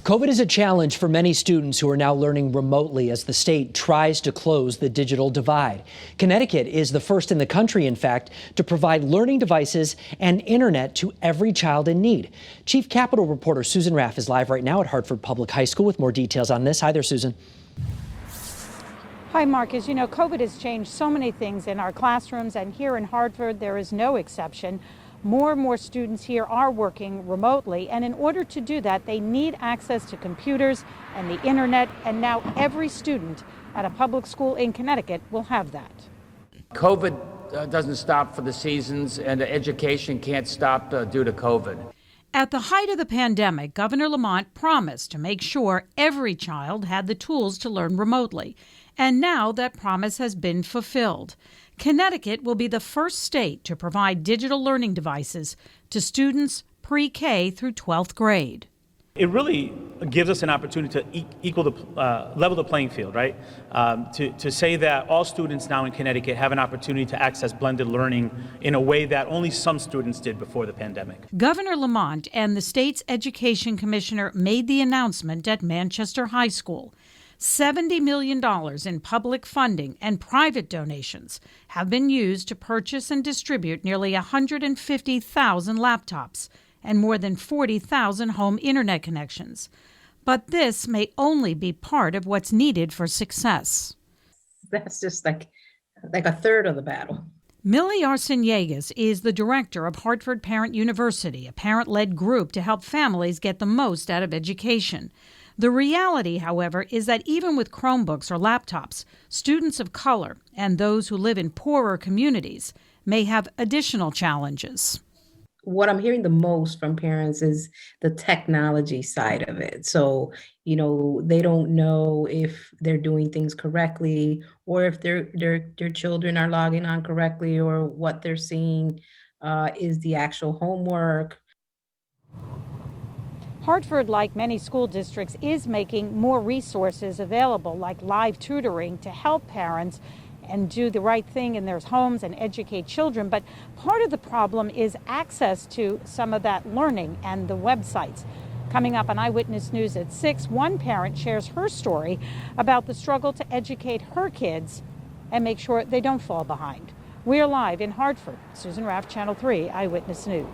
COVID is a challenge for many students who are now learning remotely as the state tries to close the digital divide. Connecticut is the first in the country, in fact, to provide learning devices and internet to every child in need. Chief Capitol reporter Susan Raff is live right now at Hartford Public High School with more details on this. Hi there, Susan. Hi, Mark. As you know, COVID has changed so many things in our classrooms, and here in Hartford, there is no exception. More and more students here are working remotely, and in order to do that, they need access to computers and the internet, and now every student at a public school in Connecticut will have that. COVID doesn't stop for the seasons, and education can't stop due to COVID. At the height of the pandemic, Governor Lamont promised to make sure every child had the tools to learn remotely. And now that promise has been fulfilled. Connecticut will be the first state to provide digital learning devices to students pre-K through 12th grade. It really gives us an opportunity to level the playing field, right? To say that all students now in Connecticut have an opportunity to access blended learning in a way that only some students did before the pandemic. Governor Lamont and the state's education commissioner made the announcement at Manchester High School. $70 million in public funding and private donations have been used to purchase and distribute nearly 150,000 laptops and more than 40,000 home internet connections. But this may only be part of what's needed for success. That's just like a third of the battle. Millie Arseniegas is the director of Hartford Parent University, a parent-led group to help families get the most out of education. The reality, however, is that even with Chromebooks or laptops, students of color and those who live in poorer communities may have additional challenges. What I'm hearing the most from parents is the technology side of it. So, they don't know if they're doing things correctly or if their children are logging on correctly or what they're seeing is the actual homework. Hartford, like many school districts, is making more resources available, like live tutoring, to help parents and do the right thing in their homes and educate children. But part of the problem is access to some of that learning and the websites. Coming up on Eyewitness News at 6, one parent shares her story about the struggle to educate her kids and make sure they don't fall behind. We're live in Hartford. Susan Raff, Channel 3 Eyewitness News.